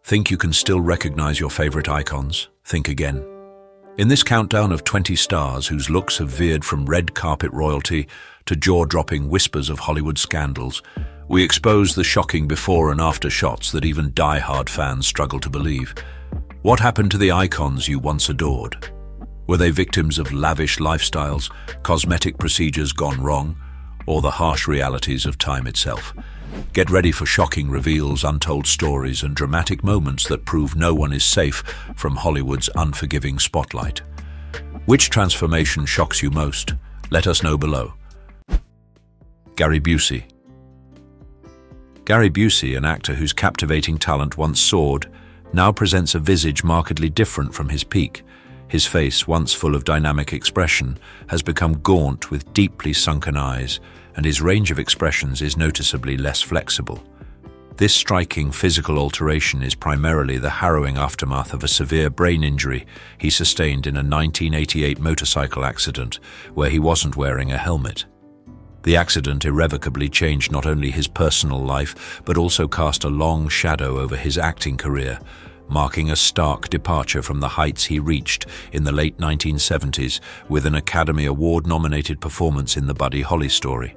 Think you can still recognize your favorite icons? Think again. In this countdown of 20 stars whose looks have veered from red carpet royalty to jaw-dropping whispers of Hollywood scandals, we expose the shocking before and after shots that even die-hard fans struggle to believe. What happened to the icons you once adored? Were they victims of lavish lifestyles, cosmetic procedures gone wrong, or the harsh realities of time itself? Get ready for shocking reveals, untold stories, and dramatic moments that prove no one is safe from Hollywood's unforgiving spotlight. Which transformation shocks you most? Let us know below. Gary Busey. Gary Busey, an actor whose captivating talent once soared, now presents a visage markedly different from his peak. His face, once full of dynamic expression, has become gaunt with deeply sunken eyes, and his range of expressions is noticeably less flexible. This striking physical alteration is primarily the harrowing aftermath of a severe brain injury he sustained in a 1988 motorcycle accident where he wasn't wearing a helmet. The accident irrevocably changed not only his personal life, but also cast a long shadow over his acting career, marking a stark departure from the heights he reached in the late 1970s with an Academy Award-nominated performance in the Buddy Holly story.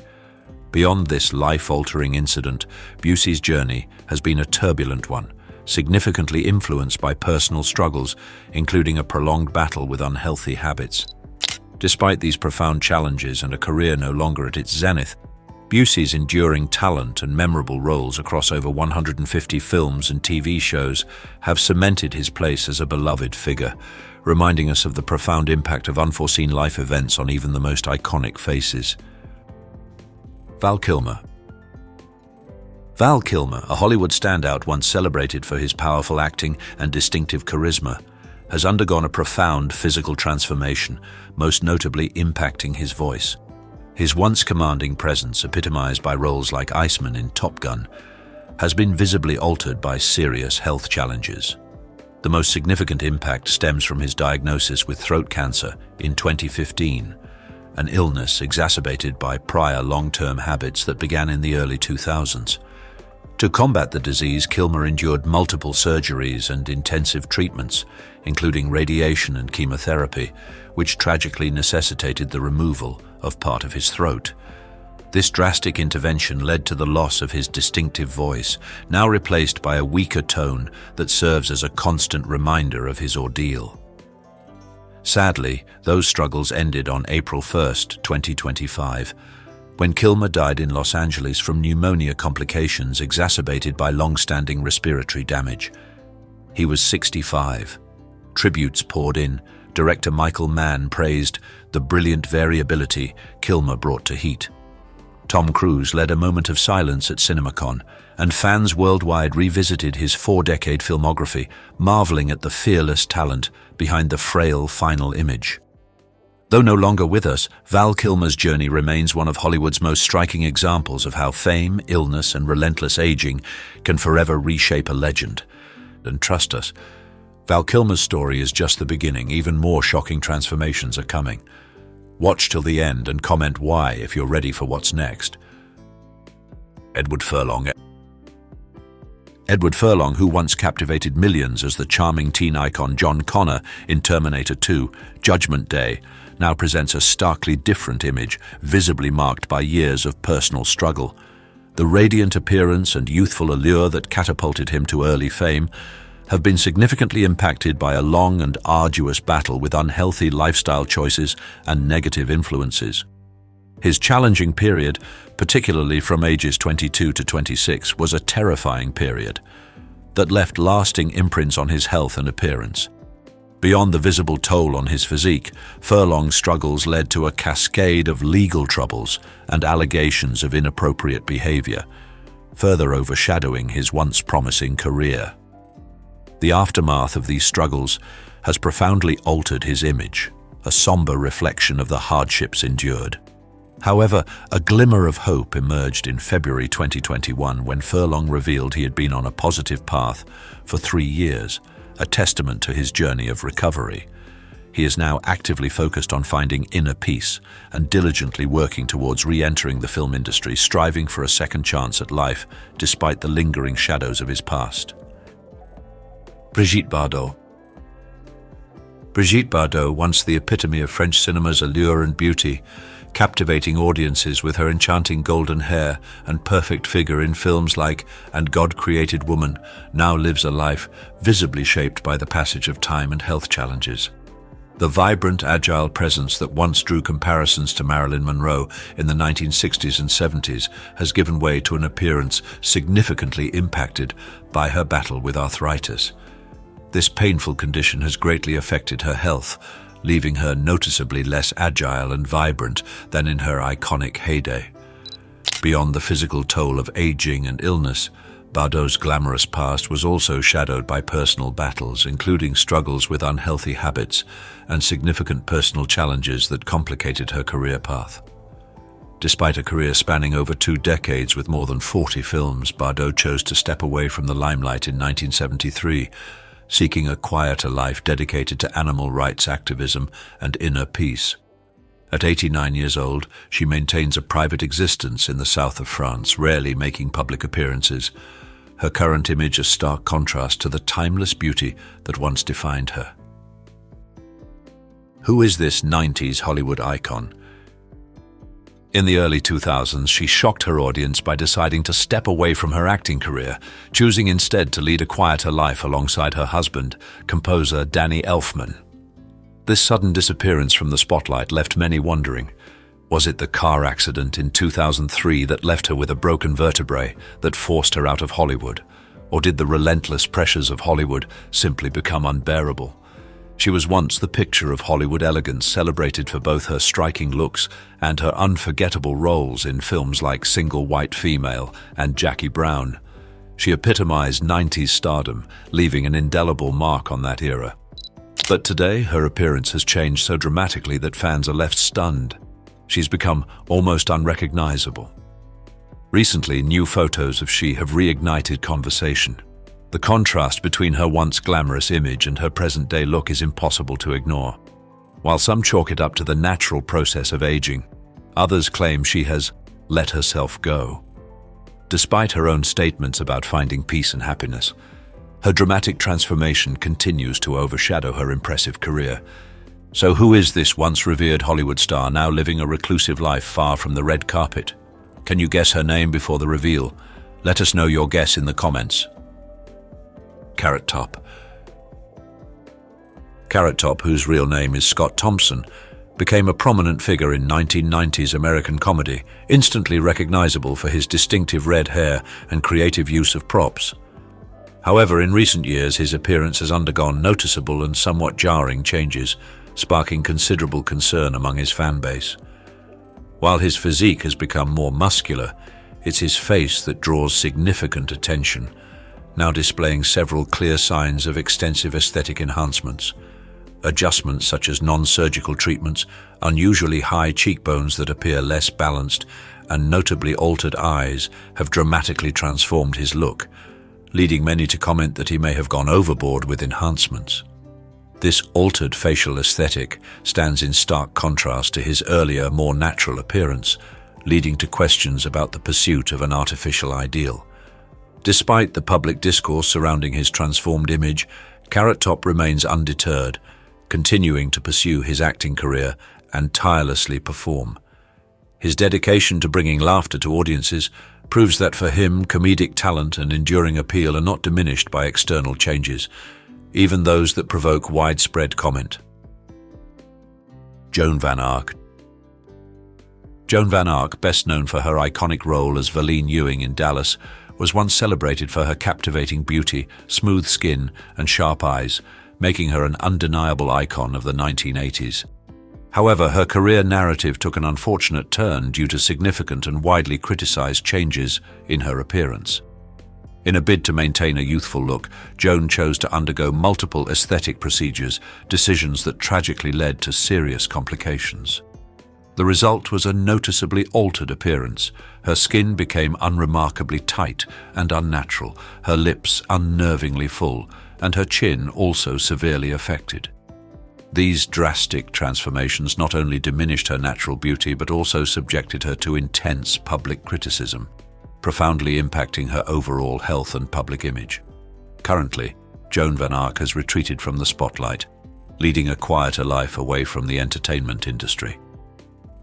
Beyond this life-altering incident, Busey's journey has been a turbulent one, significantly influenced by personal struggles, including a prolonged battle with unhealthy habits. Despite these profound challenges and a career no longer at its zenith, Busey's enduring talent and memorable roles across over 150 films and TV shows have cemented his place as a beloved figure, reminding us of the profound impact of unforeseen life events on even the most iconic faces. Val Kilmer. Val Kilmer, a Hollywood standout once celebrated for his powerful acting and distinctive charisma, has undergone a profound physical transformation, most notably impacting his voice. His once commanding presence, epitomized by roles like Iceman in Top Gun, has been visibly altered by serious health challenges. The most significant impact stems from his diagnosis with throat cancer in 2015, an illness exacerbated by prior long-term habits that began in the early 2000s. To combat the disease, Kilmer endured multiple surgeries and intensive treatments, including radiation and chemotherapy, which tragically necessitated the removal of part of his throat. This drastic intervention led to the loss of his distinctive voice, now replaced by a weaker tone that serves as a constant reminder of his ordeal. Sadly, those struggles ended on April 1, 2025, when Kilmer died in Los Angeles from pneumonia complications exacerbated by long-standing respiratory damage. He was 65. Tributes poured in. Director Michael Mann praised the brilliant variability Kilmer brought to Heat. Tom Cruise led a moment of silence at CinemaCon, and fans worldwide revisited his 4-decade filmography, marveling at the fearless talent behind the frail final image. Though no longer with us, Val Kilmer's journey remains one of Hollywood's most striking examples of how fame, illness, and relentless aging can forever reshape a legend. And trust us, Val Kilmer's story is just the beginning. Even more shocking transformations are coming. Watch till the end and comment why if you're ready for what's next. Edward Furlong. Edward Furlong, who once captivated millions as the charming teen icon John Connor in Terminator 2: Judgment Day, now presents a starkly different image, visibly marked by years of personal struggle. The radiant appearance and youthful allure that catapulted him to early fame have been significantly impacted by a long and arduous battle with unhealthy lifestyle choices and negative influences. His challenging period, particularly from ages 22 to 26, was a terrifying period that left lasting imprints on his health and appearance. Beyond the visible toll on his physique, Furlong's struggles led to a cascade of legal troubles and allegations of inappropriate behavior, further overshadowing his once promising career. The aftermath of these struggles has profoundly altered his image, a somber reflection of the hardships endured. However, a glimmer of hope emerged in February 2021 when Furlong revealed he had been on a positive path for 3 years, a testament to his journey of recovery. He is now actively focused on finding inner peace and diligently working towards re-entering the film industry, striving for a second chance at life despite the lingering shadows of his past. Brigitte Bardot. Brigitte Bardot, once the epitome of French cinema's allure and beauty, captivating audiences with her enchanting golden hair and perfect figure in films like And God Created Woman, now lives a life visibly shaped by the passage of time and health challenges. The vibrant, agile presence that once drew comparisons to Marilyn Monroe in the 1960s and 70s has given way to an appearance significantly impacted by her battle with arthritis. This painful condition has greatly affected her health, leaving her noticeably less agile and vibrant than in her iconic heyday. Beyond the physical toll of aging and illness, Bardot's glamorous past was also shadowed by personal battles, including struggles with unhealthy habits and significant personal challenges that complicated her career path. Despite a career spanning over 2 decades with more than 40 films, Bardot chose to step away from the limelight in 1973, seeking a quieter life dedicated to animal rights activism and inner peace. At 89 years old, she maintains a private existence in the south of France, rarely making public appearances. Her current image a stark contrast to the timeless beauty that once defined her. Who is this 90s Hollywood icon? In the early 2000s, she shocked her audience by deciding to step away from her acting career, choosing instead to lead a quieter life alongside her husband, composer Danny Elfman. This sudden disappearance from the spotlight left many wondering. Was it the car accident in 2003 that left her with a broken vertebrae that forced her out of Hollywood? Or did the relentless pressures of Hollywood simply become unbearable? She was once the picture of Hollywood elegance, celebrated for both her striking looks and her unforgettable roles in films like Single White Female and Jackie Brown. She epitomized 90s stardom, leaving an indelible mark on that era. But today, her appearance has changed so dramatically that fans are left stunned. She's become almost unrecognizable. Recently, new photos of she have reignited conversation. The contrast between her once glamorous image and her present-day look is impossible to ignore. While some chalk it up to the natural process of aging, others claim she has let herself go. Despite her own statements about finding peace and happiness, her dramatic transformation continues to overshadow her impressive career. So who is this once revered Hollywood star now living a reclusive life far from the red carpet? Can you guess her name before the reveal? Let us know your guess in the comments. Carrot Top. Carrot Top, whose real name is Scott Thompson, became a prominent figure in 1990s American comedy, instantly recognizable for his distinctive red hair and creative use of props. However, in recent years, his appearance has undergone noticeable and somewhat jarring changes, sparking considerable concern among his fan base. While his physique has become more muscular, it's his face that draws significant attention, now displaying several clear signs of extensive aesthetic enhancements. Adjustments such as non-surgical treatments, unusually high cheekbones that appear less balanced, and notably altered eyes have dramatically transformed his look, leading many to comment that he may have gone overboard with enhancements. This altered facial aesthetic stands in stark contrast to his earlier, more natural appearance, leading to questions about the pursuit of an artificial ideal. Despite the public discourse surrounding his transformed image, Carrot Top remains undeterred, continuing to pursue his acting career and tirelessly perform. His dedication to bringing laughter to audiences proves that for him, comedic talent and enduring appeal are not diminished by external changes, even those that provoke widespread comment. Joan Van Ark. Joan Van Ark, best known for her iconic role as Valene Ewing in Dallas, was once celebrated for her captivating beauty, smooth skin, and sharp eyes, making her an undeniable icon of the 1980s. However, her career narrative took an unfortunate turn due to significant and widely criticized changes in her appearance. In a bid to maintain a youthful look, Joan chose to undergo multiple aesthetic procedures, decisions that tragically led to serious complications. The result was a noticeably altered appearance. Her skin became unremarkably tight and unnatural, her lips unnervingly full, and her chin also severely affected. These drastic transformations not only diminished her natural beauty but also subjected her to intense public criticism, profoundly impacting her overall health and public image. Currently, Joan Van Ark has retreated from the spotlight, leading a quieter life away from the entertainment industry.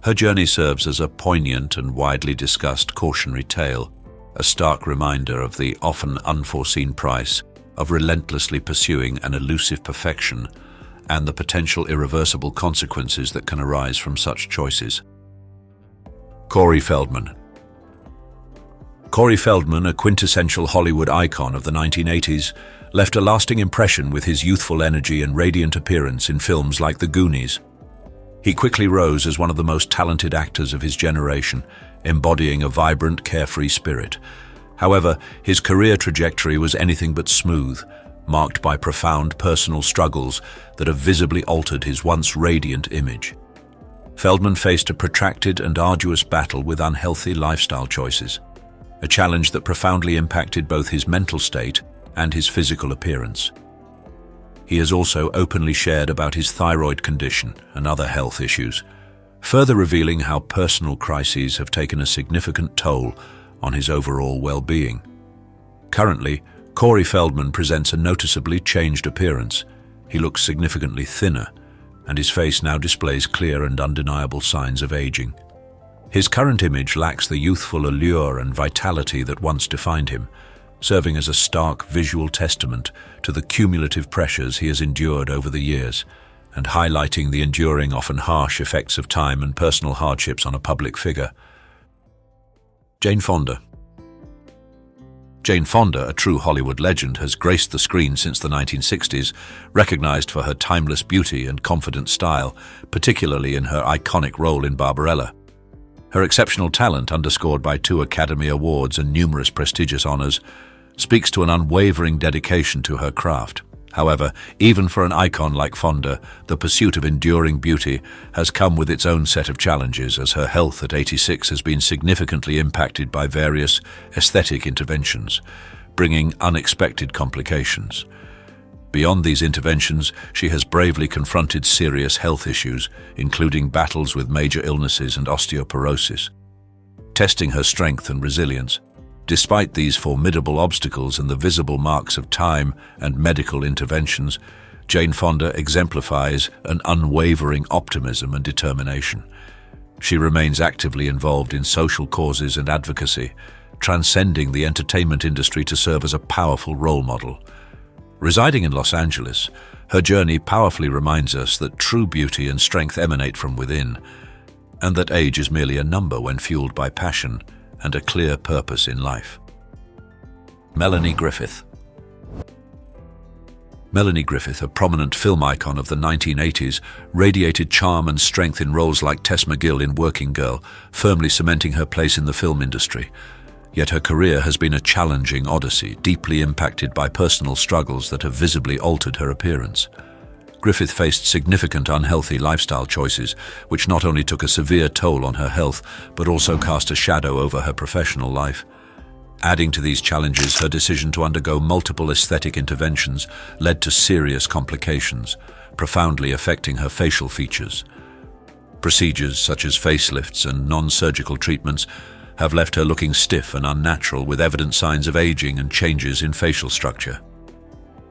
Her journey serves as a poignant and widely discussed cautionary tale, a stark reminder of the often unforeseen price of relentlessly pursuing an elusive perfection and the potential irreversible consequences that can arise from such choices. Corey Feldman. Corey Feldman, a quintessential Hollywood icon of the 1980s, left a lasting impression with his youthful energy and radiant appearance in films like The Goonies. He quickly rose as one of the most talented actors of his generation, embodying a vibrant, carefree spirit. However, his career trajectory was anything but smooth, marked by profound personal struggles that have visibly altered his once radiant image. Feldman faced a protracted and arduous battle with unhealthy lifestyle choices, a challenge that profoundly impacted both his mental state and his physical appearance. He has also openly shared about his thyroid condition and other health issues, further revealing how personal crises have taken a significant toll on his overall well-being. Currently, Corey Feldman presents a noticeably changed appearance. He looks significantly thinner, and his face now displays clear and undeniable signs of aging. His current image lacks the youthful allure and vitality that once defined him, serving as a stark visual testament to the cumulative pressures he has endured over the years, and highlighting the enduring, often harsh effects of time and personal hardships on a public figure. Jane Fonda. Jane Fonda, a true Hollywood legend, has graced the screen since the 1960s, recognized for her timeless beauty and confident style, particularly in her iconic role in Barbarella. Her exceptional talent, underscored by 2 Academy Awards and numerous prestigious honors, speaks to an unwavering dedication to her craft. However, even for an icon like Fonda, the pursuit of enduring beauty has come with its own set of challenges, as her health at 86 has been significantly impacted by various aesthetic interventions, bringing unexpected complications. Beyond these interventions, she has bravely confronted serious health issues, including battles with major illnesses and osteoporosis, testing her strength and resilience. Despite these formidable obstacles and the visible marks of time and medical interventions, Jane Fonda exemplifies an unwavering optimism and determination. She remains actively involved in social causes and advocacy, transcending the entertainment industry to serve as a powerful role model. Residing in Los Angeles, her journey powerfully reminds us that true beauty and strength emanate from within, and that age is merely a number when fueled by passion and a clear purpose in life. Melanie Griffith. Melanie Griffith, a prominent film icon of the 1980s, radiated charm and strength in roles like Tess McGill in Working Girl, firmly cementing her place in the film industry. Yet her career has been a challenging odyssey, deeply impacted by personal struggles that have visibly altered her appearance. Griffith faced significant unhealthy lifestyle choices, which not only took a severe toll on her health, but also cast a shadow over her professional life. Adding to these challenges, her decision to undergo multiple aesthetic interventions led to serious complications, profoundly affecting her facial features. Procedures such as facelifts and non-surgical treatments have left her looking stiff and unnatural, with evident signs of aging and changes in facial structure.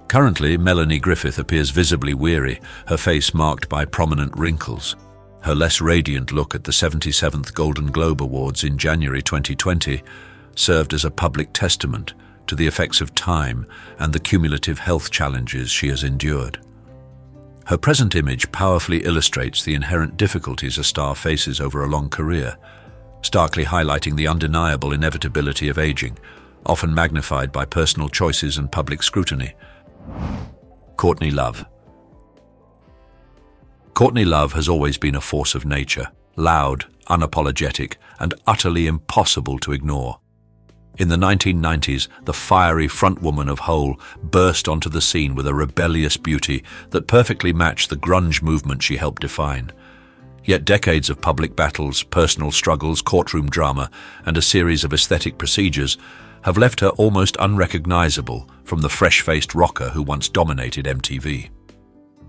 Currently, Melanie Griffith appears visibly weary, her face marked by prominent wrinkles. Her less radiant look at the 77th Golden Globe Awards in January 2020 served as a public testament to the effects of time and the cumulative health challenges she has endured. Her present image powerfully illustrates the inherent difficulties a star faces over a long career, starkly highlighting the undeniable inevitability of aging, often magnified by personal choices and public scrutiny. Courtney Love. Courtney Love has always been a force of nature, loud, unapologetic, and utterly impossible to ignore. In the 1990s, the fiery frontwoman of Hole burst onto the scene with a rebellious beauty that perfectly matched the grunge movement she helped define. Yet decades of public battles, personal struggles, courtroom drama, and a series of aesthetic procedures have left her almost unrecognizable from the fresh-faced rocker who once dominated MTV.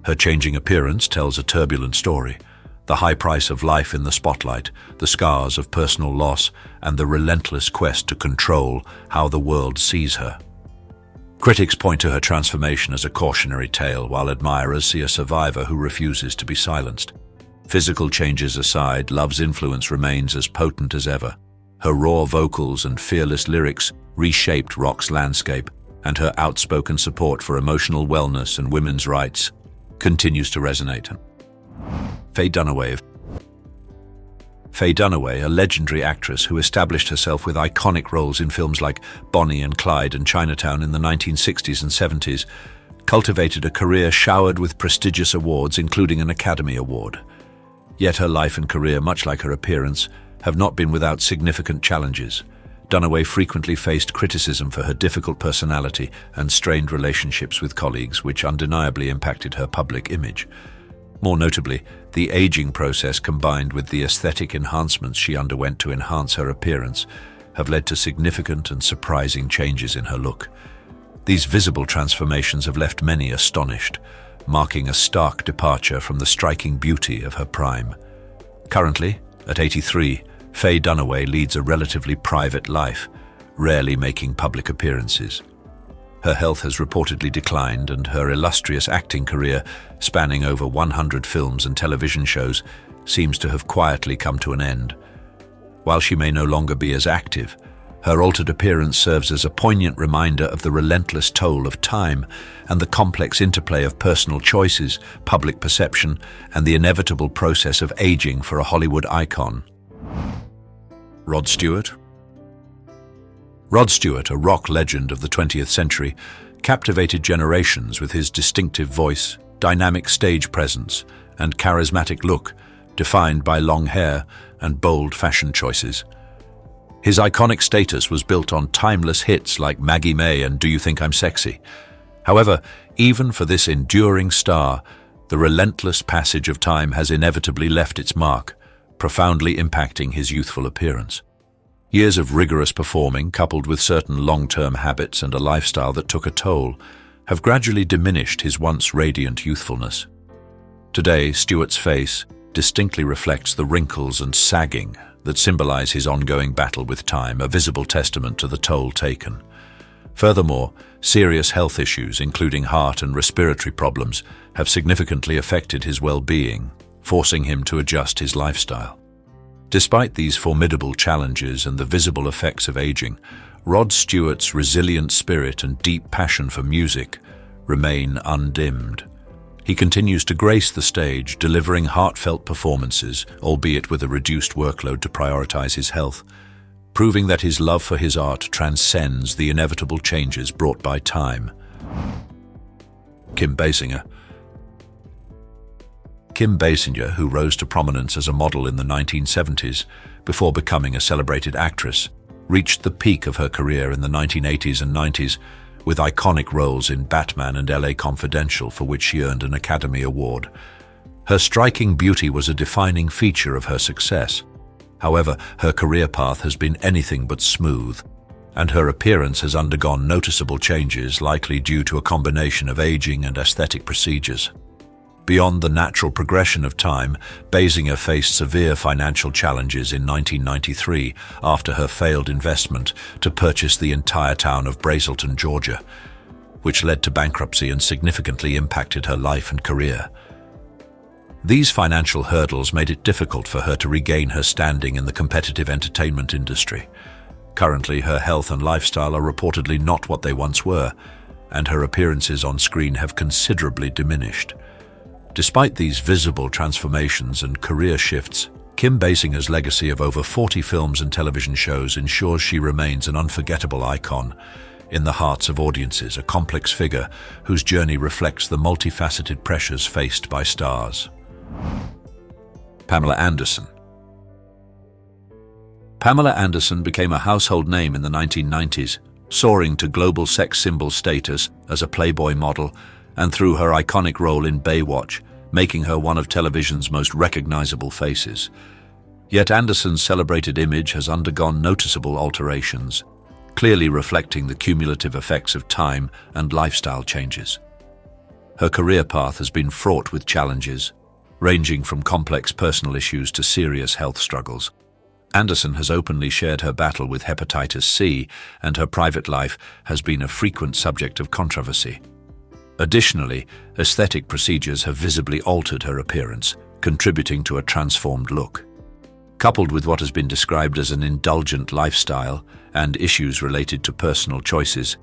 Her changing appearance tells a turbulent story: the high price of life in the spotlight, the scars of personal loss, and the relentless quest to control how the world sees her. Critics point to her transformation as a cautionary tale, while admirers see a survivor who refuses to be silenced. Physical changes aside, Love's influence remains as potent as ever. Her raw vocals and fearless lyrics reshaped rock's landscape, and her outspoken support for emotional wellness and women's rights continues to resonate. Faye Dunaway. Faye Dunaway, a legendary actress who established herself with iconic roles in films like Bonnie and Clyde and Chinatown in the 1960s and 70s, cultivated a career showered with prestigious awards, including an Academy Award. Yet her life and career, much like her appearance, have not been without significant challenges. Dunaway frequently faced criticism for her difficult personality and strained relationships with colleagues, which undeniably impacted her public image. More notably, the aging process combined with the aesthetic enhancements she underwent to enhance her appearance have led to significant and surprising changes in her look. These visible transformations have left many astonished, marking a stark departure from the striking beauty of her prime. Currently, at 83, Faye Dunaway leads a relatively private life, rarely making public appearances. Her health has reportedly declined, and her illustrious acting career, spanning over 100 films and television shows, seems to have quietly come to an end. While she may no longer be as active, her altered appearance serves as a poignant reminder of the relentless toll of time and the complex interplay of personal choices, public perception, and the inevitable process of aging for a Hollywood icon. Rod Stewart. Rod Stewart, a rock legend of the 20th century, captivated generations with his distinctive voice, dynamic stage presence, and charismatic look, defined by long hair and bold fashion choices. His iconic status was built on timeless hits like Maggie May and Do You Think I'm Sexy? However, even for this enduring star, the relentless passage of time has inevitably left its mark, profoundly impacting his youthful appearance. Years of rigorous performing, coupled with certain long-term habits and a lifestyle that took a toll, have gradually diminished his once radiant youthfulness. Today, Stewart's face distinctly reflects the wrinkles and sagging that symbolize his ongoing battle with time, a visible testament to the toll taken. Furthermore, serious health issues, including heart and respiratory problems, have significantly affected his well-being, forcing him to adjust his lifestyle. Despite these formidable challenges and the visible effects of aging, Rod Stewart's resilient spirit and deep passion for music remain undimmed. He continues to grace the stage, delivering heartfelt performances, albeit with a reduced workload to prioritize his health, proving that his love for his art transcends the inevitable changes brought by time. Kim Basinger. Kim Basinger, who rose to prominence as a model in the 1970s before becoming a celebrated actress, reached the peak of her career in the 1980s and 90s with iconic roles in Batman and LA Confidential, for which she earned an Academy Award. Her striking beauty was a defining feature of her success. However, her career path has been anything but smooth, and her appearance has undergone noticeable changes, likely due to a combination of aging and aesthetic procedures. Beyond the natural progression of time, Basinger faced severe financial challenges in 1993 after her failed investment to purchase the entire town of Brazelton, Georgia, which led to bankruptcy and significantly impacted her life and career. These financial hurdles made it difficult for her to regain her standing in the competitive entertainment industry. Currently, her health and lifestyle are reportedly not what they once were, and her appearances on screen have considerably diminished. Despite these visible transformations and career shifts, Kim Basinger's legacy of over 40 films and television shows ensures she remains an unforgettable icon in the hearts of audiences, a complex figure whose journey reflects the multifaceted pressures faced by stars. Pamela Anderson. Pamela Anderson became a household name in the 1990s, soaring to global sex symbol status as a Playboy model and through her iconic role in Baywatch, making her one of television's most recognizable faces. Yet Anderson's celebrated image has undergone noticeable alterations, clearly reflecting the cumulative effects of time and lifestyle changes. Her career path has been fraught with challenges, ranging from complex personal issues to serious health struggles. Anderson has openly shared her battle with hepatitis C, and her private life has been a frequent subject of controversy. Additionally, aesthetic procedures have visibly altered her appearance, contributing to a transformed look. Coupled with what has been described as an indulgent lifestyle and issues related to personal choices,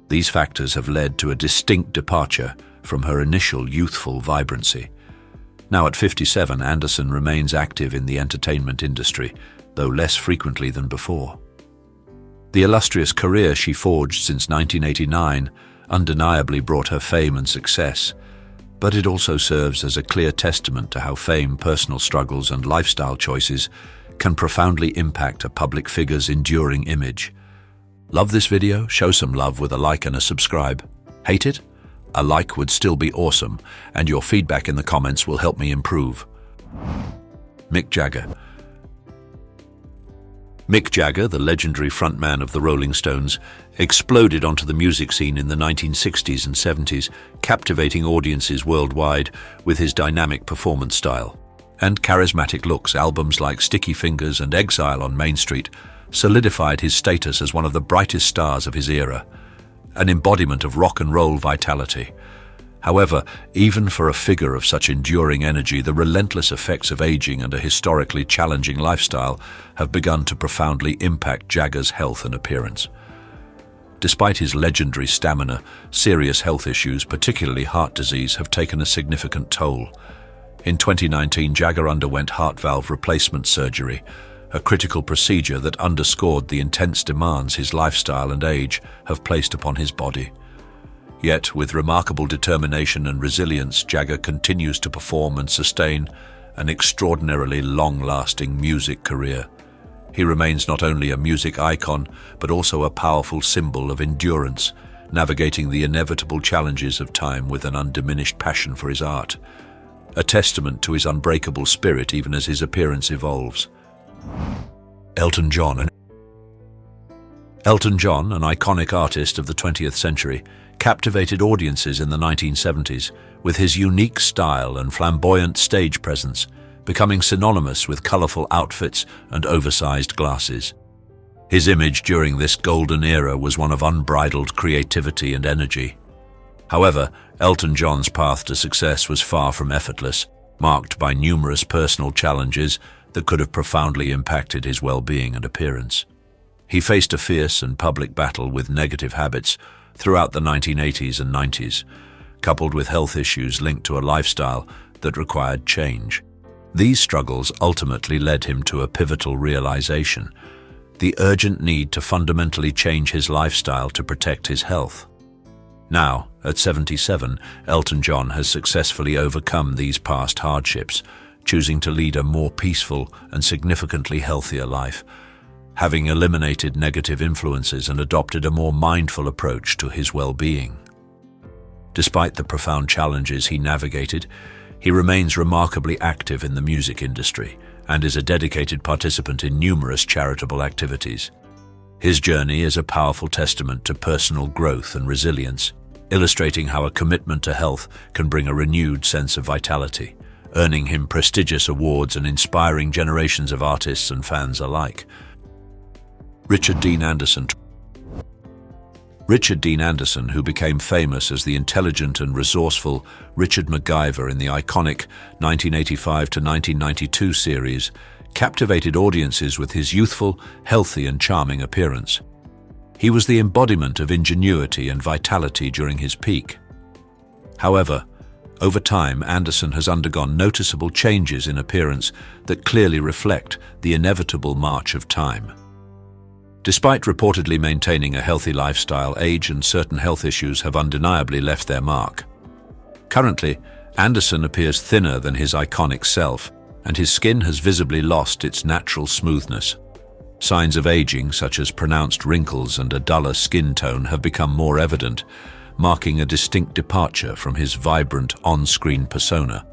these factors have led to a distinct departure from her initial youthful vibrancy. Now at 57, Anderson remains active in the entertainment industry, though less frequently than before. The illustrious career she forged since 1989 undeniably brought her fame and success, but it also serves as a clear testament to how fame, personal struggles, and lifestyle choices can profoundly impact a public figure's enduring image. Love this video? Show some love with a like and a subscribe. Hate it? A like would still be awesome, and your feedback in the comments will help me improve. Mick Jagger. Mick Jagger, the legendary frontman of the Rolling Stones, exploded onto the music scene in the 1960s and 70s, captivating audiences worldwide with his dynamic performance style and charismatic looks. Albums like Sticky Fingers and Exile on Main Street solidified his status as one of the brightest stars of his era, an embodiment of rock and roll vitality. However, even for a figure of such enduring energy, the relentless effects of aging and a historically challenging lifestyle have begun to profoundly impact Jagger's health and appearance. Despite his legendary stamina, serious health issues, particularly heart disease, have taken a significant toll. In 2019, Jagger underwent heart valve replacement surgery, a critical procedure that underscored the intense demands his lifestyle and age have placed upon his body. Yet, with remarkable determination and resilience, Jagger continues to perform and sustain an extraordinarily long-lasting music career. He remains not only a music icon, but also a powerful symbol of endurance, navigating the inevitable challenges of time with an undiminished passion for his art, a testament to his unbreakable spirit even as his appearance evolves. Elton John. Elton John, an iconic artist of the 20th century, captivated audiences in the 1970s with his unique style and flamboyant stage presence, becoming synonymous with colorful outfits and oversized glasses. His image during this golden era was one of unbridled creativity and energy. However, Elton John's path to success was far from effortless, marked by numerous personal challenges that could have profoundly impacted his well-being and appearance. He faced a fierce and public battle with negative habits throughout the 1980s and 90s, coupled with health issues linked to a lifestyle that required change. These struggles ultimately led him to a pivotal realization: the urgent need to fundamentally change his lifestyle to protect his health. Now, at 77, Elton John has successfully overcome these past hardships, choosing to lead a more peaceful and significantly healthier life, having eliminated negative influences and adopted a more mindful approach to his well-being. Despite the profound challenges he navigated, he remains remarkably active in the music industry and is a dedicated participant in numerous charitable activities. His journey is a powerful testament to personal growth and resilience, illustrating how a commitment to health can bring a renewed sense of vitality, earning him prestigious awards and inspiring generations of artists and fans alike. Richard Dean Anderson. Richard Dean Anderson, who became famous as the intelligent and resourceful Richard MacGyver in the iconic 1985 to 1992 series, captivated audiences with his youthful, healthy, and charming appearance. He was the embodiment of ingenuity and vitality during his peak. However, over time, Anderson has undergone noticeable changes in appearance that clearly reflect the inevitable march of time. Despite reportedly maintaining a healthy lifestyle, age and certain health issues have undeniably left their mark. Currently, Anderson appears thinner than his iconic self, and his skin has visibly lost its natural smoothness. Signs of aging, such as pronounced wrinkles and a duller skin tone, have become more evident, marking a distinct departure from his vibrant on-screen persona.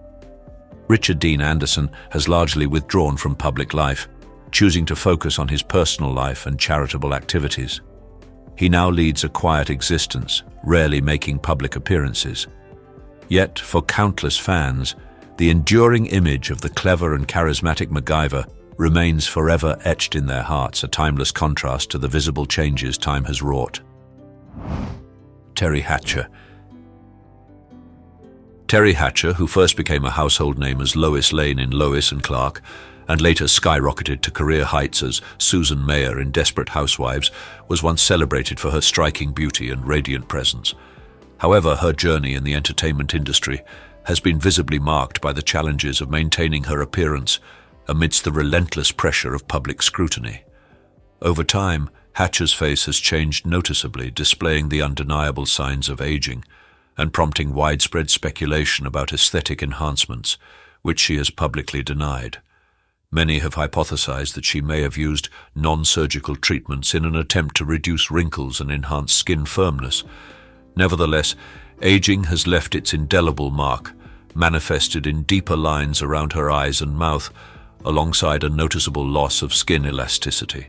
Richard Dean Anderson has largely withdrawn from public life, choosing to focus on his personal life and charitable activities. He now leads a quiet existence, rarely making public appearances. Yet, for countless fans, the enduring image of the clever and charismatic MacGyver remains forever etched in their hearts, a timeless contrast to the visible changes time has wrought. Teri Hatcher. Teri Hatcher, who first became a household name as Lois Lane in Lois and Clark, and later skyrocketed to career heights as Susan Mayer in Desperate Housewives, was once celebrated for her striking beauty and radiant presence. However, her journey in the entertainment industry has been visibly marked by the challenges of maintaining her appearance amidst the relentless pressure of public scrutiny. Over time, Hatcher's face has changed noticeably, displaying the undeniable signs of aging and prompting widespread speculation about aesthetic enhancements, which she has publicly denied. Many have hypothesized that she may have used non-surgical treatments in an attempt to reduce wrinkles and enhance skin firmness. Nevertheless, aging has left its indelible mark, manifested in deeper lines around her eyes and mouth, alongside a noticeable loss of skin elasticity.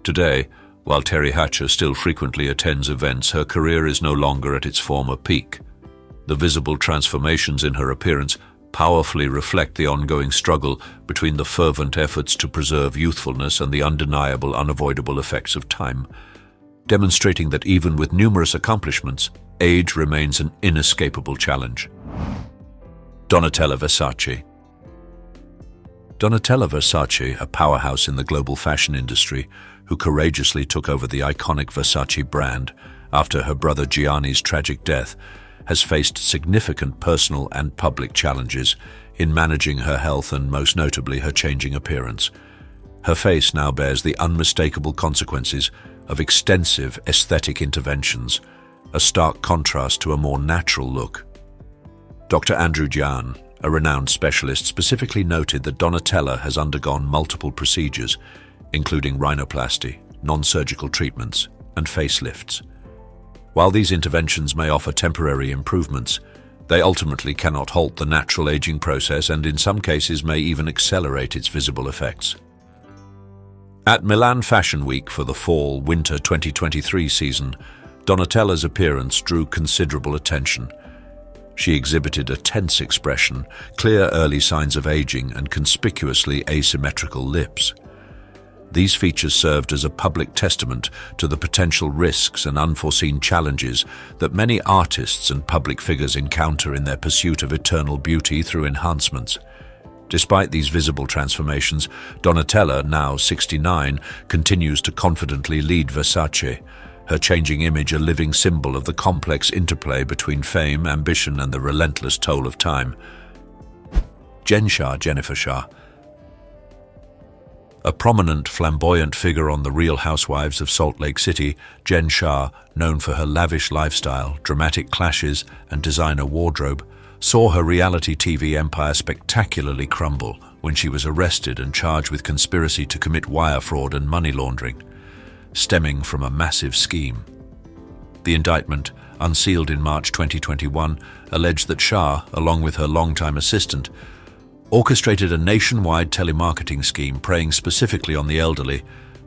Today, while Teri Hatcher still frequently attends events, her career is no longer at its former peak. The visible transformations in her appearance powerfully reflect the ongoing struggle between the fervent efforts to preserve youthfulness and the undeniable, unavoidable effects of time, demonstrating that even with numerous accomplishments, age remains an inescapable challenge. Donatella Versace. Donatella Versace, a powerhouse in the global fashion industry, who courageously took over the iconic Versace brand after her brother Gianni's tragic death, has faced significant personal and public challenges in managing her health and, most notably, her changing appearance. Her face now bears the unmistakable consequences of extensive aesthetic interventions, a stark contrast to a more natural look. Dr. Andrew Jahn, a renowned specialist, specifically noted that Donatella has undergone multiple procedures, including rhinoplasty, non-surgical treatments, and facelifts. While these interventions may offer temporary improvements, they ultimately cannot halt the natural aging process and in some cases may even accelerate its visible effects. At Milan Fashion Week for the Fall-Winter 2023 season, Donatella's appearance drew considerable attention. She exhibited a tense expression, clear early signs of aging, and conspicuously asymmetrical lips. These features served as a public testament to the potential risks and unforeseen challenges that many artists and public figures encounter in their pursuit of eternal beauty through enhancements. Despite these visible transformations, Donatella, now 69, continues to confidently lead Versace, her changing image a living symbol of the complex interplay between fame, ambition, and the relentless toll of time. Jennifer Shah. A prominent, flamboyant figure on The Real Housewives of Salt Lake City, Jen Shah, known for her lavish lifestyle, dramatic clashes, and designer wardrobe, saw her reality TV empire spectacularly crumble when she was arrested and charged with conspiracy to commit wire fraud and money laundering, stemming from a massive scheme. The indictment, unsealed in March 2021, alleged that Shah, along with her longtime assistant, orchestrated a nationwide telemarketing scheme preying specifically on the elderly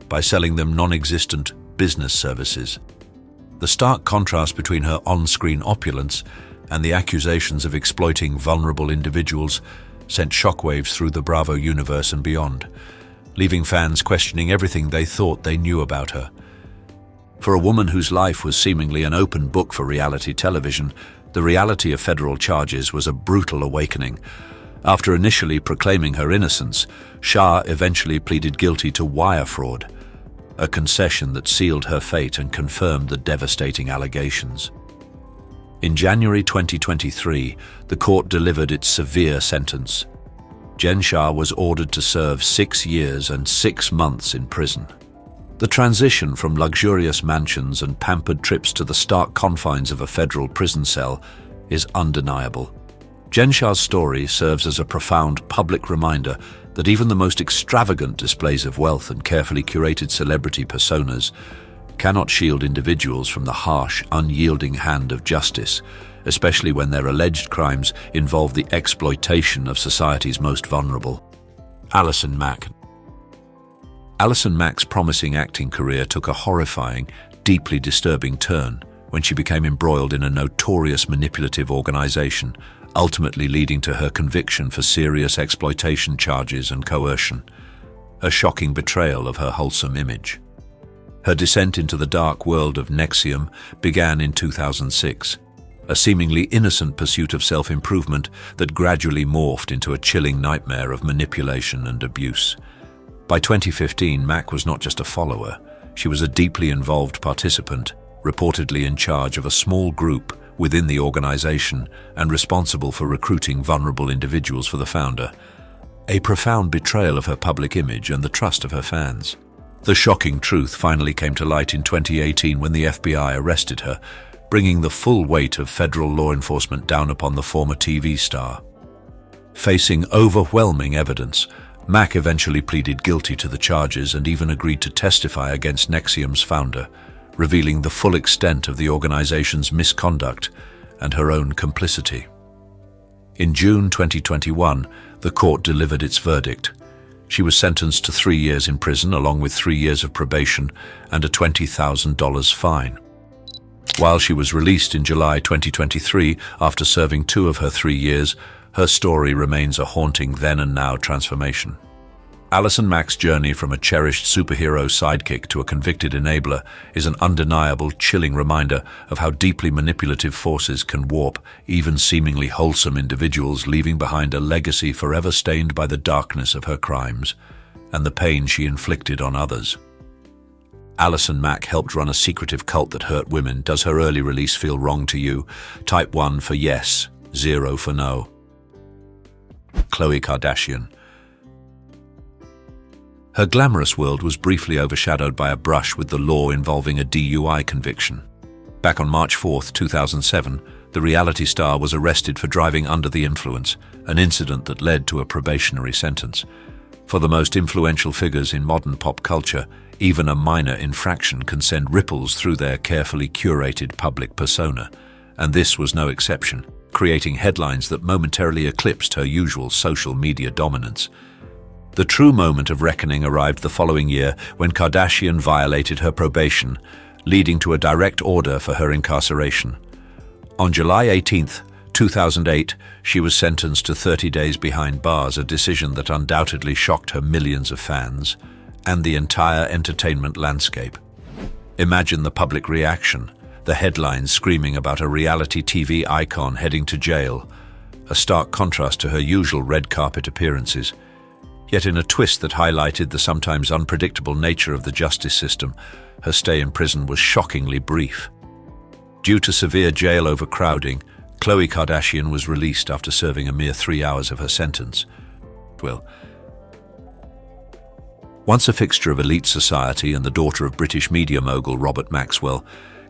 by selling them non-existent business services. The stark contrast between her on-screen opulence and the accusations of exploiting vulnerable individuals sent shockwaves through the Bravo universe and beyond, leaving fans questioning everything they thought they knew about her. For a woman whose life was seemingly an open book for reality television, the reality of federal charges was a brutal awakening. After initially proclaiming her innocence, Shah eventually pleaded guilty to wire fraud, a concession that sealed her fate and confirmed the devastating allegations. In January 2023, the court delivered its severe sentence. Jen Shah was ordered to serve 6 years and 6 months in prison. The transition from luxurious mansions and pampered trips to the stark confines of a federal prison cell is undeniable. Jen Shah's story serves as a profound public reminder that even the most extravagant displays of wealth and carefully curated celebrity personas cannot shield individuals from the harsh, unyielding hand of justice, especially when their alleged crimes involve the exploitation of society's most vulnerable. Alison Mack. Alison Mack's promising acting career took a horrifying, deeply disturbing turn when she became embroiled in a notorious manipulative organization, ultimately leading to her conviction for serious exploitation charges and coercion, a shocking betrayal of her wholesome image. Her descent into the dark world of NXIVM began in 2006, a seemingly innocent pursuit of self-improvement that gradually morphed into a chilling nightmare of manipulation and abuse. By 2015, Mac was not just a follower, she was a deeply involved participant, reportedly in charge of a small group within the organization and responsible for recruiting vulnerable individuals for the founder. A profound betrayal of her public image and the trust of her fans. The shocking truth finally came to light in 2018 when the FBI arrested her, bringing the full weight of federal law enforcement down upon the former TV star. Facing overwhelming evidence, Mac eventually pleaded guilty to the charges and even agreed to testify against NXIVM's founder, revealing the full extent of the organization's misconduct and her own complicity. In June 2021, the court delivered its verdict. She was sentenced to 3 years in prison along with 3 years of probation and a $20,000 fine. While she was released in July 2023 after serving 2 of her 3 years, her story remains a haunting then and now transformation. Allison Mack's journey from a cherished superhero sidekick to a convicted enabler is an undeniable, chilling reminder of how deeply manipulative forces can warp even seemingly wholesome individuals, leaving behind a legacy forever stained by the darkness of her crimes and the pain she inflicted on others. Allison Mack helped run a secretive cult that hurt women. Does her early release feel wrong to you? Type 1 for yes, 0 for no. Khloe Kardashian. Her glamorous world was briefly overshadowed by a brush with the law involving a DUI conviction. Back on March 4, 2007, the reality star was arrested for driving under the influence, an incident that led to a probationary sentence. For the most influential figures in modern pop culture, even a minor infraction can send ripples through their carefully curated public persona, and this was no exception, creating headlines that momentarily eclipsed her usual social media dominance. The true moment of reckoning arrived the following year when Kardashian violated her probation, leading to a direct order for her incarceration. On July 18, 2008, she was sentenced to 30 days behind bars, a decision that undoubtedly shocked her millions of fans and the entire entertainment landscape. Imagine the public reaction, the headlines screaming about a reality TV icon heading to jail, a stark contrast to her usual red carpet appearances. Yet in a twist that highlighted the sometimes unpredictable nature of the justice system, her stay in prison was shockingly brief. Due to severe jail overcrowding, Khloe Kardashian was released after serving a mere 3 hours of her sentence. Once a fixture of elite society and the daughter of British media mogul Robert Maxwell,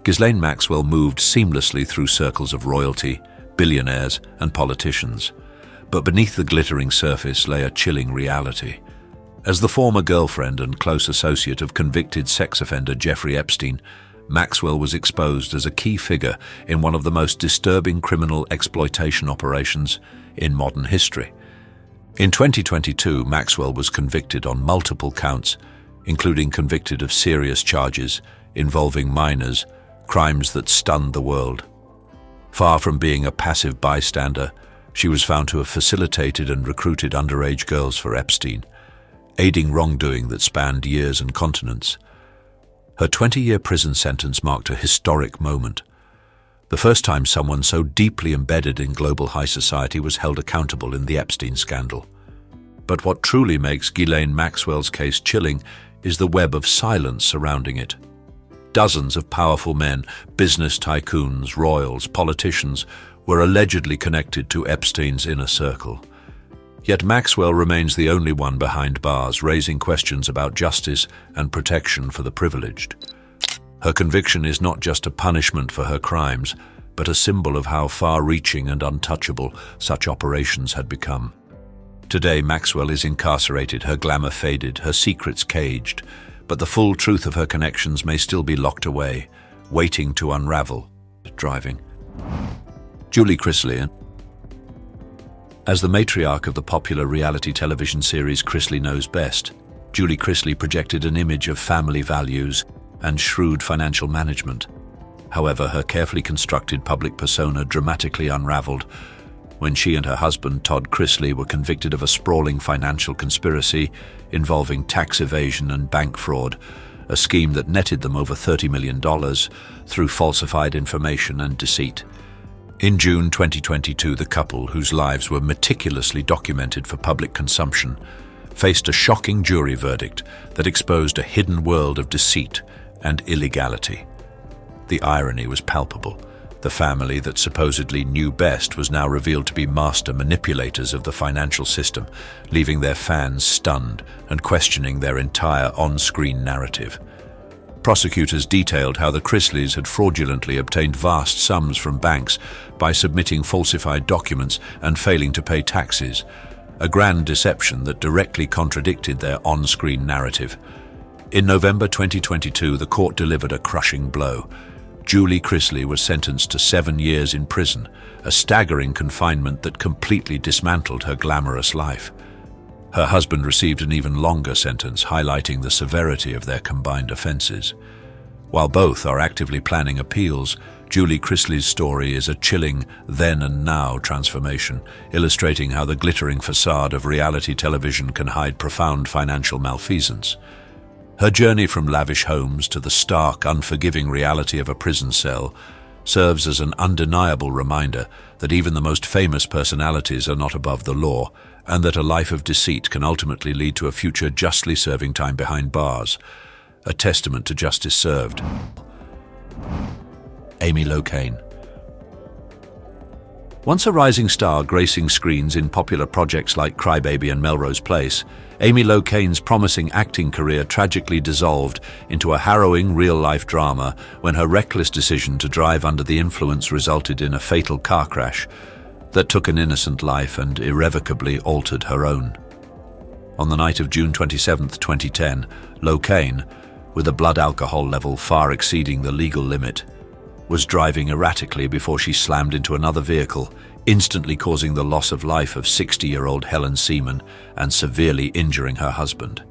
Ghislaine Maxwell moved seamlessly through circles of royalty, billionaires, and politicians. But beneath the glittering surface lay a chilling reality. As the former girlfriend and close associate of convicted sex offender Jeffrey Epstein, Maxwell was exposed as a key figure in one of the most disturbing criminal exploitation operations in modern history. In 2022, Maxwell was convicted on multiple counts, including convicted of serious charges involving minors, crimes that stunned the world. Far from being a passive bystander, she was found to have facilitated and recruited underage girls for Epstein, aiding wrongdoing that spanned years and continents. Her 20-year prison sentence marked a historic moment, the first time someone so deeply embedded in global high society was held accountable in the Epstein scandal. But what truly makes Ghislaine Maxwell's case chilling is the web of silence surrounding it. Dozens of powerful men, business tycoons, royals, politicians, were allegedly connected to Epstein's inner circle. Yet Maxwell remains the only one behind bars, raising questions about justice and protection for the privileged. Her conviction is not just a punishment for her crimes, but a symbol of how far-reaching and untouchable such operations had become. Today, Maxwell is incarcerated, her glamour faded, her secrets caged, but the full truth of her connections may still be locked away, waiting to unravel. Driving. Julie Chrisley. As the matriarch of the popular reality television series Chrisley Knows Best, Julie Chrisley projected an image of family values and shrewd financial management. However, her carefully constructed public persona dramatically unraveled when she and her husband, Todd Chrisley, were convicted of a sprawling financial conspiracy involving tax evasion and bank fraud, a scheme that netted them over $30 million through falsified information and deceit. In June 2022, the couple, whose lives were meticulously documented for public consumption, faced a shocking jury verdict that exposed a hidden world of deceit and illegality. The irony was palpable. The family that supposedly knew best was now revealed to be master manipulators of the financial system, leaving their fans stunned and questioning their entire on-screen narrative. Prosecutors detailed how the Chrisleys had fraudulently obtained vast sums from banks by submitting falsified documents and failing to pay taxes, a grand deception that directly contradicted their on-screen narrative. In November 2022, the court delivered a crushing blow. Julie Chrisley was sentenced to 7 years in prison, a staggering confinement that completely dismantled her glamorous life. Her husband received an even longer sentence, highlighting the severity of their combined offenses. While both are actively planning appeals, Julie Chrisley's story is a chilling then and now transformation, illustrating how the glittering facade of reality television can hide profound financial malfeasance. Her journey from lavish homes to the stark, unforgiving reality of a prison cell serves as an undeniable reminder that even the most famous personalities are not above the law, and that a life of deceit can ultimately lead to a future justly serving time behind bars. A testament to justice served. Amy Locane. Once a rising star gracing screens in popular projects like Crybaby and Melrose Place, Amy Locane's promising acting career tragically dissolved into a harrowing real-life drama when her reckless decision to drive under the influence resulted in a fatal car crash that took an innocent life and irrevocably altered her own. On the night of June 27, 2010, Locane, with a blood alcohol level far exceeding the legal limit, was driving erratically before she slammed into another vehicle, instantly causing the loss of life of 60-year-old Helen Seaman and severely injuring her husband.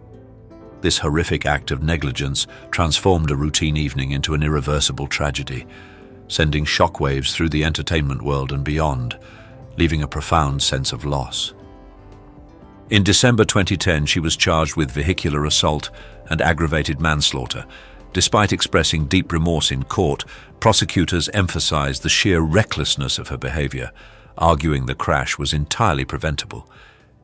This horrific act of negligence transformed a routine evening into an irreversible tragedy, sending shockwaves through the entertainment world and beyond, leaving a profound sense of loss. In December 2010, she was charged with vehicular assault and aggravated manslaughter. Despite expressing deep remorse in court, prosecutors emphasized the sheer recklessness of her behavior, arguing the crash was entirely preventable.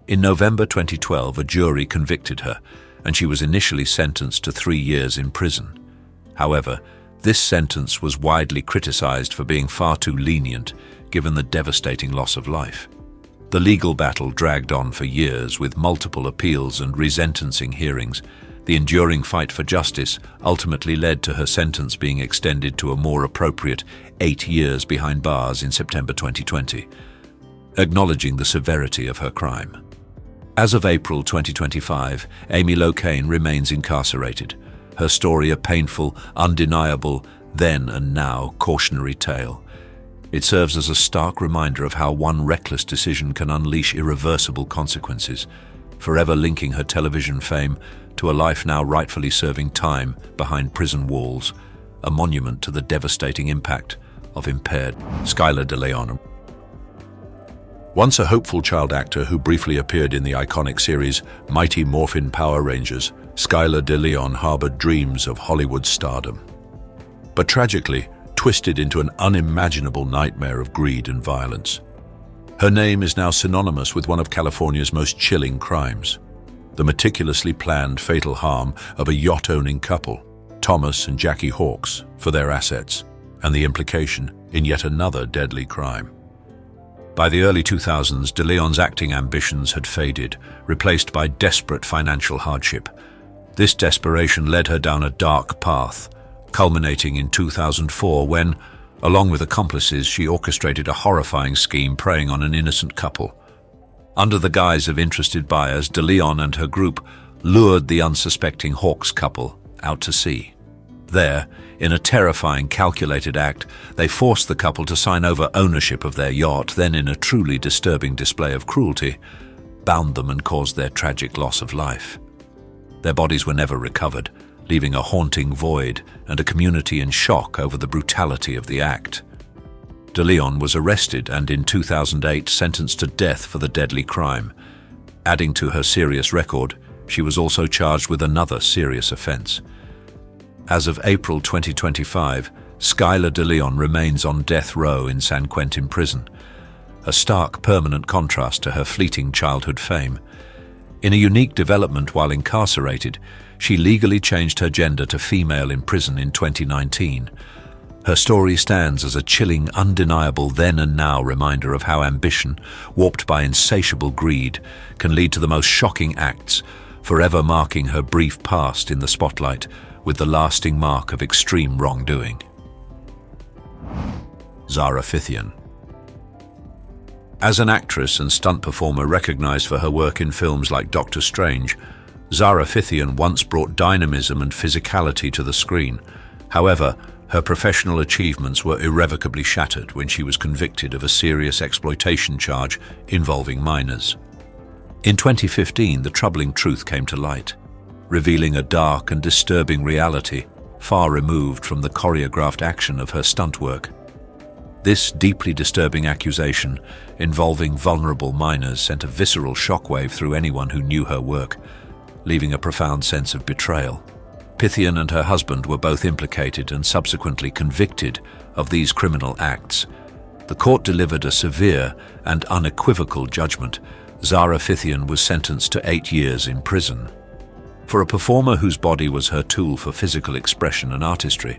In November 2012, a jury convicted her, and she was initially sentenced to 3 years in prison. However, this sentence was widely criticized for being far too lenient, given the devastating loss of life. The legal battle dragged on for years, with multiple appeals and resentencing hearings. The enduring fight for justice ultimately led to her sentence being extended to a more appropriate 8 years behind bars in September 2020, acknowledging the severity of her crime. As of April 2025, Amy Locane remains incarcerated, her story a painful, undeniable, then and now cautionary tale. It serves as a stark reminder of how one reckless decision can unleash irreversible consequences, forever linking her television fame to a life now rightfully serving time behind prison walls, a monument to the devastating impact of impaired. Skylar DeLeon. Once a hopeful child actor who briefly appeared in the iconic series Mighty Morphin Power Rangers, Skylar DeLeon harbored dreams of Hollywood stardom, but tragically twisted into an unimaginable nightmare of greed and violence. Her name is now synonymous with one of California's most chilling crimes: the meticulously planned fatal harm of a yacht-owning couple, Thomas and Jackie Hawkes, for their assets, and the implication in yet another deadly crime. By the early 2000s, DeLeon's acting ambitions had faded, replaced by desperate financial hardship. This desperation led her down a dark path, culminating in 2004 when, along with accomplices, she orchestrated a horrifying scheme preying on an innocent couple. Under the guise of interested buyers, DeLeon and her group lured the unsuspecting Hawkes couple out to sea. There, in a terrifying, calculated act, they forced the couple to sign over ownership of their yacht, then, in a truly disturbing display of cruelty, bound them and caused their tragic loss of life. Their bodies were never recovered, leaving a haunting void and a community in shock over the brutality of the act. De Leon was arrested and in 2008 sentenced to death for the deadly crime. Adding to her serious record, she was also charged with another serious offense. As of April 2025, Skylar De Leon remains on death row in San Quentin prison, a stark permanent contrast to her fleeting childhood fame. In a unique development while incarcerated, she legally changed her gender to female in prison in 2019. Her story stands as a chilling, undeniable then and now reminder of how ambition, warped by insatiable greed, can lead to the most shocking acts, forever marking her brief past in the spotlight with the lasting mark of extreme wrongdoing. Zara Fithian. As an actress and stunt performer recognized for her work in films like Doctor Strange, Zara Fithian once brought dynamism and physicality to the screen. However, her professional achievements were irrevocably shattered when she was convicted of a serious exploitation charge involving minors. In 2015, the troubling truth came to light, revealing a dark and disturbing reality far removed from the choreographed action of her stunt work. This deeply disturbing accusation involving vulnerable minors sent a visceral shockwave through anyone who knew her work, leaving a profound sense of betrayal. Fithian and her husband were both implicated and subsequently convicted of these criminal acts. The court delivered a severe and unequivocal judgment. Zara Fithian was sentenced to 8 years in prison. For a performer whose body was her tool for physical expression and artistry,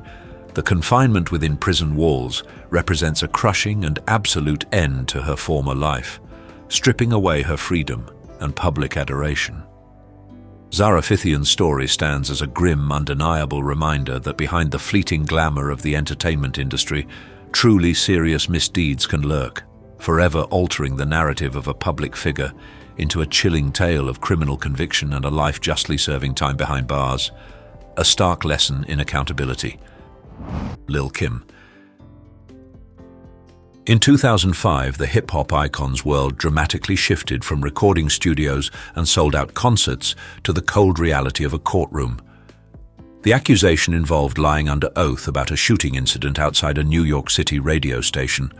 the confinement within prison walls represents a crushing and absolute end to her former life, stripping away her freedom and public adoration. Zara Fithian's story stands as a grim, undeniable reminder that behind the fleeting glamour of the entertainment industry, truly serious misdeeds can lurk, forever altering the narrative of a public figure into a chilling tale of criminal conviction and a life justly serving time behind bars. A stark lesson in accountability. Lil' Kim. In 2005, the hip-hop icon's world dramatically shifted from recording studios and sold-out concerts to the cold reality of a courtroom. The accusation involved lying under oath about a shooting incident outside a New York City radio station,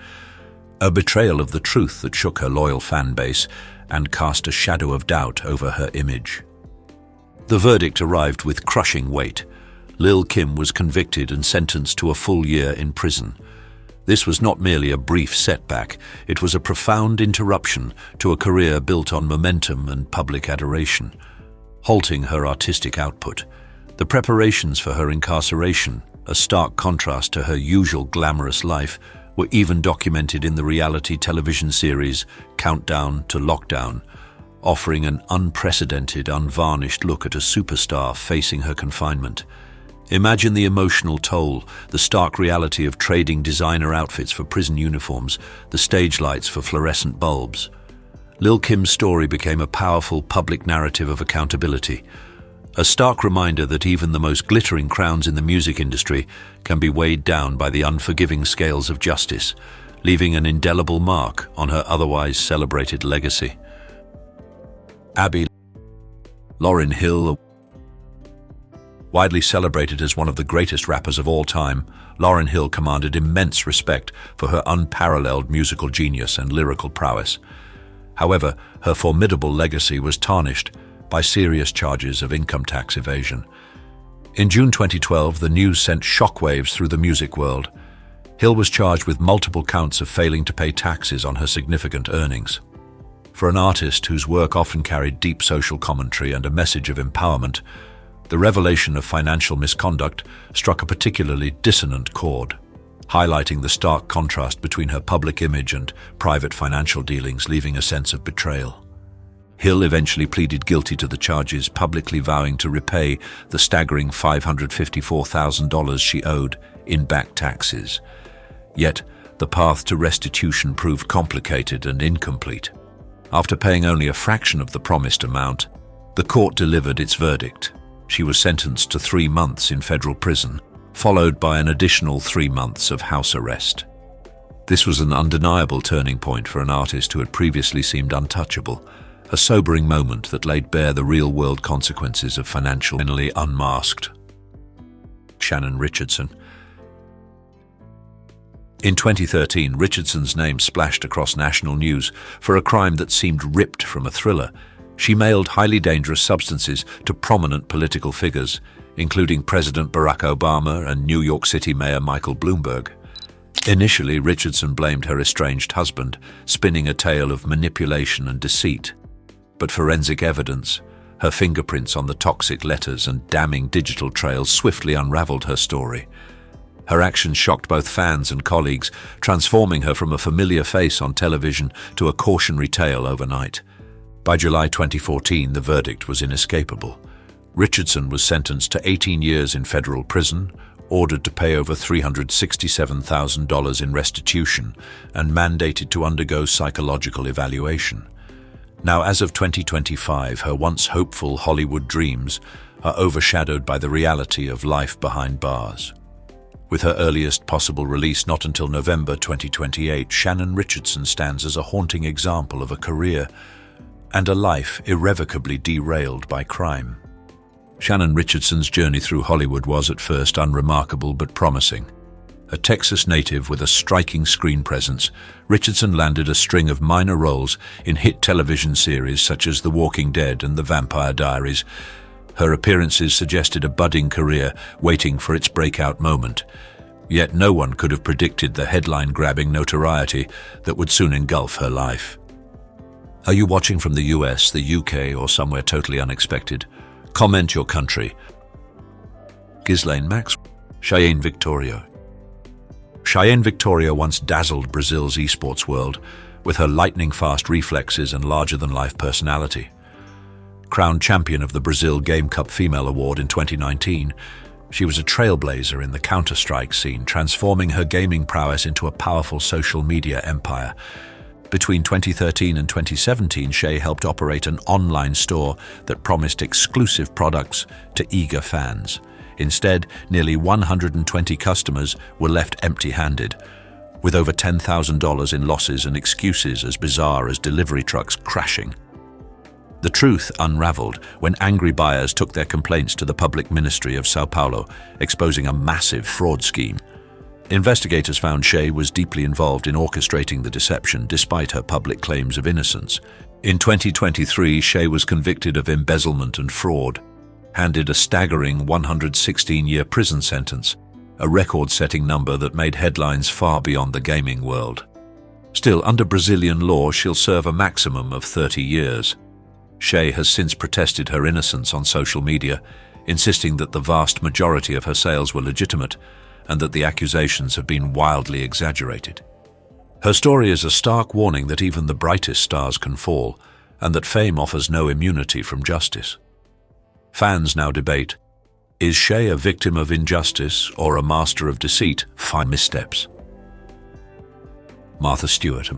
a betrayal of the truth that shook her loyal fan base and cast a shadow of doubt over her image. The verdict arrived with crushing weight. Lil' Kim was convicted and sentenced to a full year in prison. This was not merely a brief setback, it was a profound interruption to a career built on momentum and public adoration, halting her artistic output. The preparations for her incarceration, a stark contrast to her usual glamorous life, were even documented in the reality television series Countdown to Lockdown, offering an unprecedented, unvarnished look at a superstar facing her confinement. Imagine the emotional toll, the stark reality of trading designer outfits for prison uniforms, the stage lights for fluorescent bulbs. Lil' Kim's story became a powerful public narrative of accountability, a stark reminder that even the most glittering crowns in the music industry can be weighed down by the unforgiving scales of justice, leaving an indelible mark on her otherwise celebrated legacy. Abby. Lauryn Hill. Widely celebrated as one of the greatest rappers of all time, Lauryn Hill commanded immense respect for her unparalleled musical genius and lyrical prowess. However, her formidable legacy was tarnished by serious charges of income tax evasion. In June 2012, the news sent shockwaves through the music world. Hill was charged with multiple counts of failing to pay taxes on her significant earnings. For an artist whose work often carried deep social commentary and a message of empowerment, the revelation of financial misconduct struck a particularly dissonant chord, highlighting the stark contrast between her public image and private financial dealings, leaving a sense of betrayal. Hill eventually pleaded guilty to the charges, publicly vowing to repay the staggering $554,000 she owed in back taxes. Yet, the path to restitution proved complicated and incomplete. After paying only a fraction of the promised amount, the court delivered its verdict. She was sentenced to 3 months in federal prison, followed by an additional 3 months of house arrest. This was an undeniable turning point for an artist who had previously seemed untouchable, a sobering moment that laid bare the real-world consequences of finally unmasked. Shannon Richardson. In 2013, Richardson's name splashed across national news for a crime that seemed ripped from a thriller. She mailed highly dangerous substances to prominent political figures, including President Barack Obama and New York City Mayor Michael Bloomberg. Initially, Richardson blamed her estranged husband, spinning a tale of manipulation and deceit. But forensic evidence, her fingerprints on the toxic letters and damning digital trails swiftly unraveled her story. Her actions shocked both fans and colleagues, transforming her from a familiar face on television to a cautionary tale overnight. By July 2014, the verdict was inescapable. Richardson was sentenced to 18 years in federal prison, ordered to pay over $367,000 in restitution, and mandated to undergo psychological evaluation. Now, as of 2025, her once hopeful Hollywood dreams are overshadowed by the reality of life behind bars. With her earliest possible release not until November 2028, Shannon Richardson stands as a haunting example of a career and a life irrevocably derailed by crime. Shannon Richardson's journey through Hollywood was at first unremarkable but promising. A Texas native with a striking screen presence, Richardson landed a string of minor roles in hit television series such as The Walking Dead and The Vampire Diaries. Her appearances suggested a budding career waiting for its breakout moment. Yet no one could have predicted the headline-grabbing notoriety that would soon engulf her life. Are you watching from the US, the UK, or somewhere totally unexpected? Comment your country. Ghislaine Maxwell. Cheyenne Victoria. Cheyenne Victoria once dazzled Brazil's esports world with her lightning-fast reflexes and larger-than-life personality. Crowned champion of the Brazil Game Cup Female Award in 2019, she was a trailblazer in the Counter-Strike scene, transforming her gaming prowess into a powerful social media empire. Between 2013 and 2017, Shay helped operate an online store that promised exclusive products to eager fans. Instead, nearly 120 customers were left empty-handed, with over $10,000 in losses and excuses as bizarre as delivery trucks crashing. The truth unraveled when angry buyers took their complaints to the Public Ministry of Sao Paulo, exposing a massive fraud scheme. Investigators found Shay was deeply involved in orchestrating the deception despite her public claims of innocence. In 2023, Shay was convicted of embezzlement and fraud, handed a staggering 116-year prison sentence, a record-setting number that made headlines far beyond the gaming world. Still, under Brazilian law, she'll serve a maximum of 30 years. Shay has since protested her innocence on social media, insisting that the vast majority of her sales were legitimate and that the accusations have been wildly exaggerated. Her story is a stark warning that even the brightest stars can fall, and that fame offers no immunity from justice. Fans now debate, is Shay a victim of injustice or a master of deceit? 5 missteps. Martha Stewart.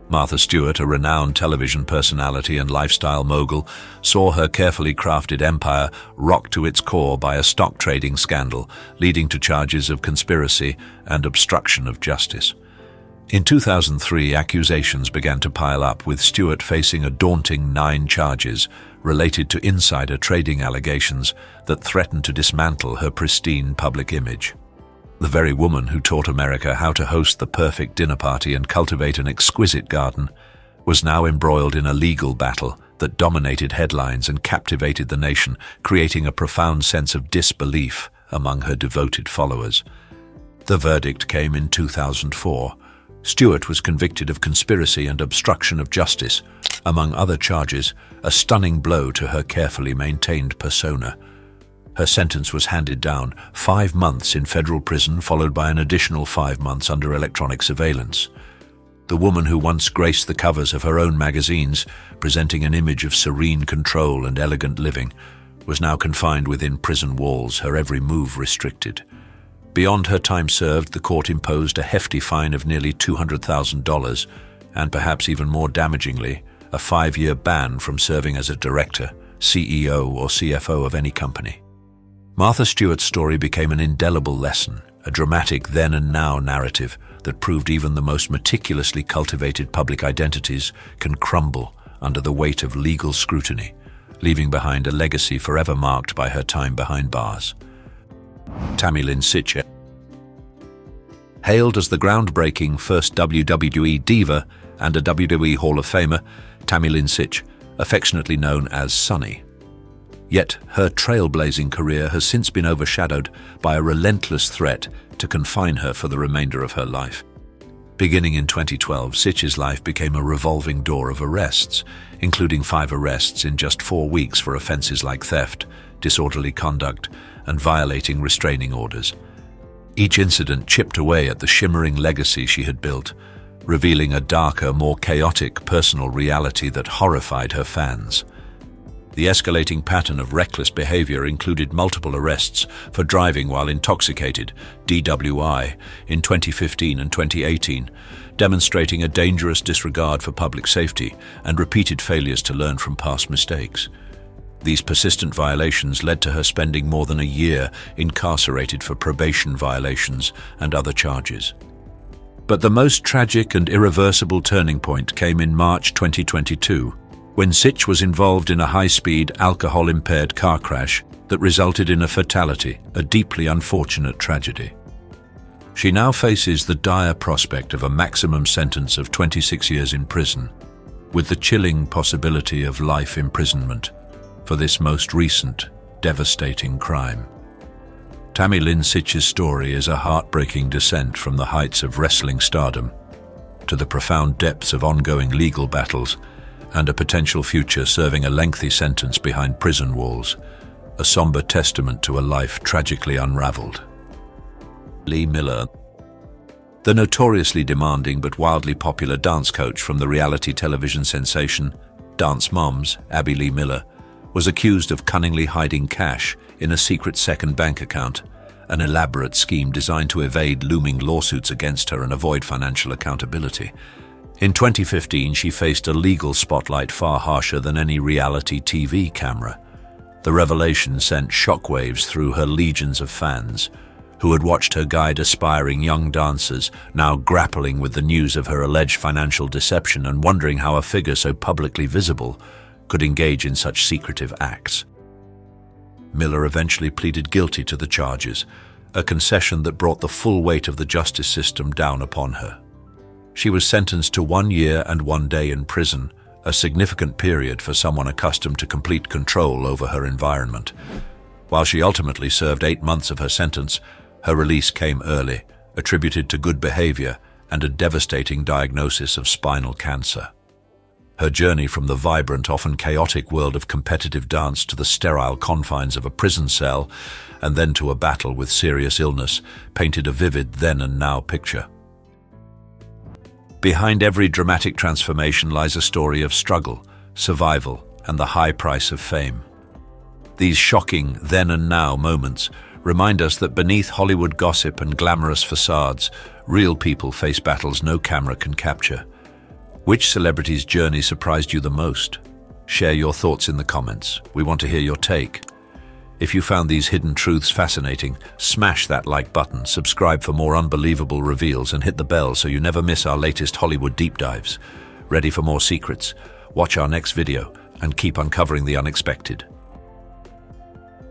Martha Stewart, a renowned television personality and lifestyle mogul, saw her carefully crafted empire rocked to its core by a stock trading scandal, leading to charges of conspiracy and obstruction of justice. In 2003, accusations began to pile up, with Stewart facing a daunting 9 charges related to insider trading allegations that threatened to dismantle her pristine public image. The very woman who taught America how to host the perfect dinner party and cultivate an exquisite garden was now embroiled in a legal battle that dominated headlines and captivated the nation, creating a profound sense of disbelief among her devoted followers. The verdict came in 2004. Stewart was convicted of conspiracy and obstruction of justice, among other charges, a stunning blow to her carefully maintained persona. Her sentence was handed down, 5 months in federal prison, followed by an additional 5 months under electronic surveillance. The woman who once graced the covers of her own magazines, presenting an image of serene control and elegant living, was now confined within prison walls, her every move restricted. Beyond her time served, the court imposed a hefty fine of nearly $200,000 and, perhaps even more damagingly, a 5-year ban from serving as a director, CEO or CFO of any company. Martha Stewart's story became an indelible lesson, a dramatic then and now narrative that proved even the most meticulously cultivated public identities can crumble under the weight of legal scrutiny, leaving behind a legacy forever marked by her time behind bars. Tammy Lynn Sitchin. Hailed as the groundbreaking first WWE diva and a WWE Hall of Famer, Tammy Lynn Sitch, affectionately known as Sunny. Yet her trailblazing career has since been overshadowed by a relentless threat to confine her for the remainder of her life. Beginning in 2012, Sitch's life became a revolving door of arrests, including 5 arrests in just 4 weeks for offenses like theft, disorderly conduct, and violating restraining orders. Each incident chipped away at the shimmering legacy she had built, revealing a darker, more chaotic personal reality that horrified her fans. The escalating pattern of reckless behavior included multiple arrests for driving while intoxicated, DWI, in 2015 and 2018, demonstrating a dangerous disregard for public safety and repeated failures to learn from past mistakes. These persistent violations led to her spending more than a year incarcerated for probation violations and other charges. But the most tragic and irreversible turning point came in March 2022, when Sitch was involved in a high-speed, alcohol-impaired car crash that resulted in a fatality, a deeply unfortunate tragedy. She now faces the dire prospect of a maximum sentence of 26 years in prison, with the chilling possibility of life imprisonment for this most recent, devastating crime. Tammy Lynn Sitch's story is a heartbreaking descent from the heights of wrestling stardom to the profound depths of ongoing legal battles and a potential future serving a lengthy sentence behind prison walls, a somber testament to a life tragically unraveled. Lee Miller, the notoriously demanding but wildly popular dance coach from the reality television sensation Dance Moms, Abby Lee Miller, was accused of cunningly hiding cash in a secret second bank account, an elaborate scheme designed to evade looming lawsuits against her and avoid financial accountability. In 2015, she faced a legal spotlight far harsher than any reality TV camera. The revelation sent shockwaves through her legions of fans, who had watched her guide aspiring young dancers, now grappling with the news of her alleged financial deception and wondering how a figure so publicly visible could engage in such secretive acts. Miller eventually pleaded guilty to the charges, a concession that brought the full weight of the justice system down upon her. She was sentenced to 1 year and 1 day in prison, a significant period for someone accustomed to complete control over her environment. While she ultimately served 8 months of her sentence, her release came early, attributed to good behavior and a devastating diagnosis of spinal cancer. Her journey from the vibrant, often chaotic world of competitive dance to the sterile confines of a prison cell, and then to a battle with serious illness, painted a vivid then and now picture. Behind every dramatic transformation lies a story of struggle, survival, and the high price of fame. These shocking then and now moments remind us that beneath Hollywood gossip and glamorous facades, real people face battles no camera can capture. Which celebrity's journey surprised you the most? Share your thoughts in the comments. We want to hear your take. If you found these hidden truths fascinating, smash that like button, subscribe for more unbelievable reveals, and hit the bell so you never miss our latest Hollywood deep dives. Ready for more secrets? Watch our next video and keep uncovering the unexpected.